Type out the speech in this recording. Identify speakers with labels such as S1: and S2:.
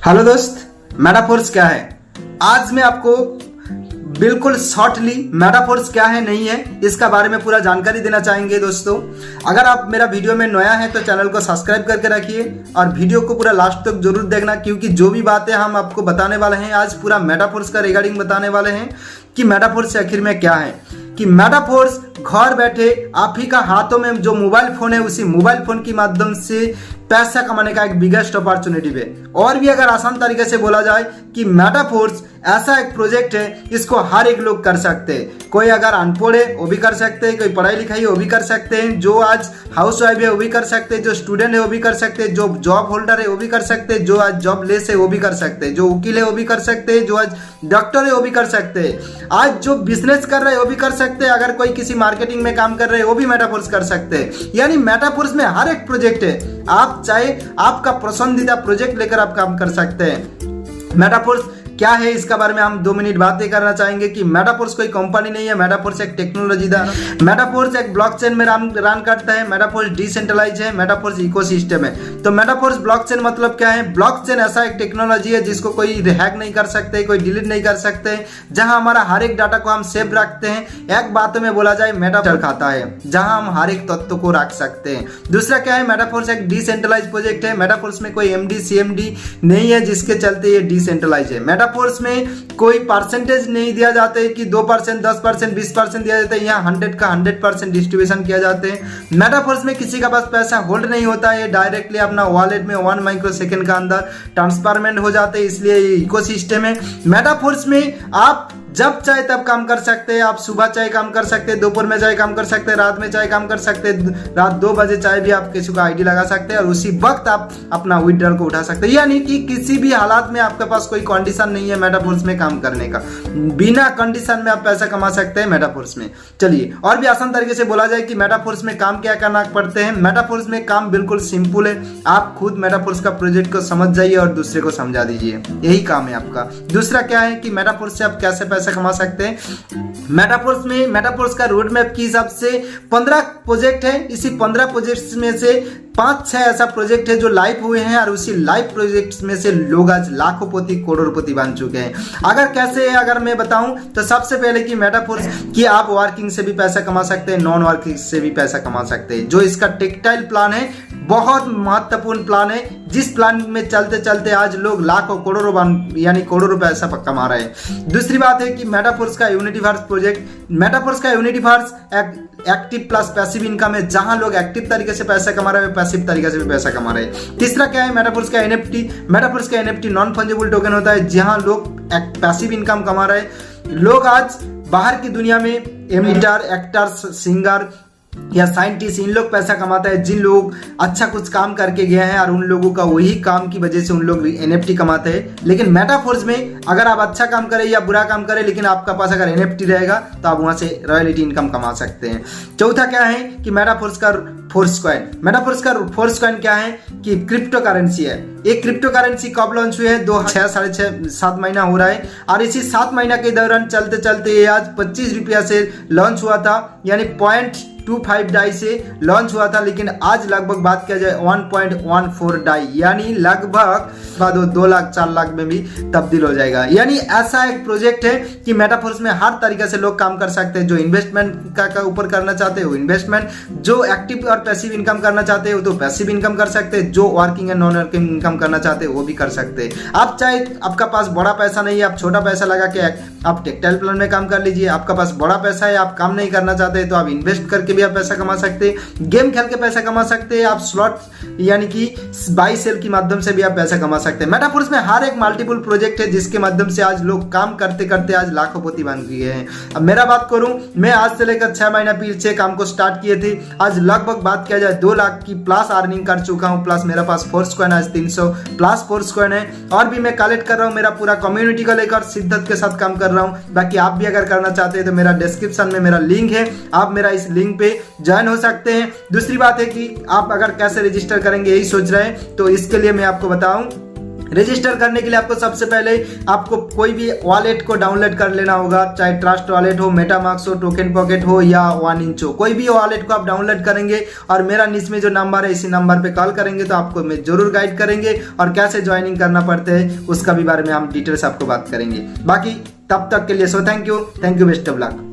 S1: Hello दोस्त, metaphors क्या है? आज मैं आपको बिल्कुल शॉर्टली मेटाफोर्स क्या है नहीं है इसका बारे में पूरा जानकारी देना चाहेंगे। दोस्तों, अगर आप मेरा वीडियो में नया है तो चैनल को सब्सक्राइब करके रखिए और वीडियो को पूरा लास्ट तक जरूर देखना, क्योंकि जो भी बातें हम आपको बताने वाले हैं आज पूरा मेटाफोर्स का रिगार्डिंग बताने वाले हैं कि मेटाफोर्स आखिर में क्या है। कि मेटाफोर्स घर बैठे आप ही का हाथों में जो मोबाइल फोन है उसी मोबाइल फोन के माध्यम से पैसा कमाने का एक बिगेस्ट अपॉर्चुनिटी है। और भी अगर आसान तरीके से बोला जाए कि मेटाफोर्स ऐसा एक प्रोजेक्ट है, इसको हर एक लोग कर सकते हैं। कोई अगर अनपढ़ है वो भी कर सकते हैं, कोई पढ़ाई लिखाई है वो भी कर सकते हैं, जो आज हाउस वाइफ है वो भी कर सकते हैं, जो स्टूडेंट है वो भी कर सकते हैं, जो जॉब होल्डर है वो भी कर सकते हैं, जो आज जॉब लेस है वो भी कर सकते हैं, जो वकील है वो भी कर सकते हैं, जो आज डॉक्टर है वो भी कर सकते हैं, आज जो बिजनेस कर रहे हैं वो भी कर सकते हैं, अगर कोई किसी मार्केटिंग में काम कर रहे हैं वो भी मेटाफोर्स कर सकते हैं। यानी मेटाफोर्स में हर एक प्रोजेक्ट है, आप चाहे आपका पसंदीदा प्रोजेक्ट लेकर आप काम कर सकते हैं। मेटाफोर्स क्या है इसका बारे में हम 2 मिनट बातें करना चाहेंगे कि मेटाफोर्स कोई कंपनी नहीं है, मेटाफोर्स एक टेक्नोलॉजी था। मेटाफोर्स एक ब्लॉकचेन में रन करता है, मेटाफोर्स डिसेंट्रलाइज है, मेटाफोर्स इकोसिस्टम है। तो मेटाफोर्स ब्लॉकचेन मतलब क्या है? ब्लॉकचेन ऐसा एक टेक्नोलॉजी है जिसको कोई हैक नहीं कर सकते, कोई डिलीट नहीं कर सकते, जहां हमारा हर एक डाटा को हम सेव रखते हैं। एक बात में बोला जाए मेटाफोर्स खाता है जहां हम हर एक तत्व को रख सकते हैं। दूसरा क्या है? मेटाफोर्स एक डिसेंट्रलाइज प्रोजेक्ट है। मेटाफोर्स में कोई एमडी सीएमडी नहीं है जिसके चलते ये डिसेंट्रलाइज है। मेटाफोर्स में कोई परसेंटेज नहीं दिया जाता है कि 2%, 10%, 20% दिया जाता है। यहाँ 100 का 100% डिस्ट्रीब्यूशन किया जाते हैं। मेटाफोर्स में किसी का पास पैसा होल्ड नहीं होता है, डायरेक्टली अपना वॉलेट में 1 माइक्रोसेकंड का अंदर ट्रांसफरमेंट हो जाते हैं, इसलिए ये इकोसिस्टम है। मेटाफोर्स में आप जब चाहे तब काम कर सकते हैं। आप सुबह चाहे काम कर सकते हैं, दोपहर में चाहे काम कर सकते हैं, रात में चाहे काम कर सकते हैं, रात 2 बजे चाहे भी आप किसी का आईडी लगा सकते हैं और उसी वक्त आप अपना विड्रॉल को उठा सकते हैं। यानी कि किसी भी हालात में आपके पास कोई कंडीशन नहीं है मेटाफोर्स में काम करने का, बिना कंडीशन में आप पैसा कमा सकते हैं मेटाफोर्स में। चलिए और भी आसान तरीके से बोला जाए कि मेटाफोर्स में काम क्या करना पड़ते हैं। मेटाफोर्स में काम बिल्कुल सिंपल है, आप खुद मेटाफोर्स का प्रोजेक्ट को समझ जाइए और दूसरे को समझा दीजिए, यही काम है आपका। दूसरा क्या है कि मेटाफोर्स से आप कैसे पैसा कमा सकते हैं। मेटाफोर्स में मेटाफोर्स का रोड मैप के हिसाब से 15 प्रोजेक्ट है। इसी 15 प्रोजेक्ट्स में से 5-6 ऐसा प्रोजेक्ट है जो लाइव हुए हैं और उसी लाइव प्रोजेक्ट्स में से लोग आज लाखोंपति करोड़पति बन चुके हैं। अगर कैसे है अगर मैं बताऊं तो सबसे पहले कि मेटाफोर्स कि आप वर्किंग से भी पैसा कमा सकते हैं, नॉन वर्किंग से भी पैसा कमा सकते हैं। जो इसका टेक्टाइल प्लान है बहुत महत्वपूर्ण प्लान है, जिस प्लान में चलते चलते आज लोग लाखों करोड़ों यानी करोड़ों पैसा कमा रहे हैं। दूसरी बात है कि मेटाफोर्स का यूनिटीवर्स प्रोजेक्ट, मेटाफोर्स का यूनिटीवर्स एक एक्टिव प्लस पैसिव इनकम है, जहां लोग एक्टिव तरीके से पैसा कमा रहे हैं, पैसिव तरीके से भी पैसा कमा रहे हैं। तीसरा क्या है? मेटाफोर्स का एनएफटी। मेटाफोर्स का एनएफटी नॉन फंजिबल टोकन होता है, जहां लोग पैसिव इनकम कमा रहे हैं। लोग आज बाहर की दुनिया में एमिटर, एक्टर्स, सिंगर या साइंटिस्ट, इन लोग पैसा कमाता है जिन लोग अच्छा कुछ काम करके गए हैं और उन लोगों का वही काम की वजह से उन लोग एनएफटी कमाते हैं। लेकिन मेटाफोर्स में अगर आप अच्छा काम करें या बुरा काम करें, लेकिन आपका पास अगर एनएफटी रहेगा तो आप वहां से रॉयल्टी इनकम कमा सकते हैं। चौथा क्या है कि मेटाफोर्स का फोर्स कॉइन। मेटाफोर्स का फोर्स कॉइन क्या है कि क्रिप्टो करेंसी है। एक क्रिप्टो करेंसी कब लॉन्च हुई है? 6-7 महीना हो रहा है और इसी 7 महीना के दौरान चलते चलते ये आज 25 रुपया से लॉन्च हुआ था, यानी 0.25 डाई से लॉन्च हुआ था, लेकिन आज लगभग बात किया जाए 1.14 डाई यानी लगभग 2 लाख 4 लाख में भी तब्दील हो जाएगा। यानी ऐसा एक प्रोजेक्ट है कि मेटाफोर्स में हर तरीके से लोग काम कर सकते हैं। जो इन्वेस्टमेंट का ऊपर करना चाहते हैं वो इन्वेस्टमेंट, जो एक्टिव और पैसिव इनकम करना चाहते हैं वो तो पैसिव इनकम कर सकते हैं, जो working and non working income करना चाहते हैं वो भी कर सकते हैं। आप चाहे आपका पास बड़ा पैसा नहीं है, आप छोटा पैसा लगा के आप टेक्टाइल प्लान में काम कर लीजिए। आपका पास बड़ा पैसा है, आप काम नहीं करना चाहते तो आप इन्वेस्ट करके भी आप पैसा कमा सकते हैं, गेम खेल के पैसा कमा सकते हैं, आप स्लॉट यानी कि बाई सेल के माध्यम से भी आप पैसा कमा सकते हैं। मेटाफोर्स में हर एक मल्टीपल प्रोजेक्ट है जिसके माध्यम से आज लोग काम करते करते आज लाखोंपति बन गए हैं। अब मेरा बात करूं, मैं आज से लेकर 6 महीना पीछे काम को स्टार्ट किए थे, आज लगभग बात किया जाए 2 लाख की प्लस अर्निंग कर चुका हूं। प्लस मेरा पास फोर्स कॉइन आज 300 प्लस फोर्स कॉइन है और भी मैं कलेक्ट कर रहा हूं। मेरा पूरा कम्युनिटी को लेकर शिद्दत के साथ काम कर रहा हूं। बाकी आप भी अगर करना चाहते हैं तो मेरा डिस्क्रिप्शन में मेरा लिंक है, आप मेरा इस लिंक पे ज्वाइन हो सकते हैं। दूसरी बात है कि आप अगर कैसे रजिस्टर करेंगे यही सोच रहे हैं तो इसके लिए मैं आपको बताऊं, रजिस्टर करने के लिए आपको सबसे पहले आपको कोई भी वॉलेट को डाउनलोड कर लेना होगा, चाहे ट्रस्ट वॉलेट हो, मेटामास्क हो, टोकन पॉकेट हो या 1inch हो, कोई भी वॉलेट को आप डाउनलोड करेंगे और मेरा नीचे में जो नंबर है इसी नंबर पे कॉल करेंगे तो आपको मैं जरूर गाइड करेंगे और कैसे ज्वाइनिंग करना पड़ता है उसका भी बारे में हम डिटेल्स आपको बात करेंगे। बाकी तब तक के लिए so thank you, best of luck.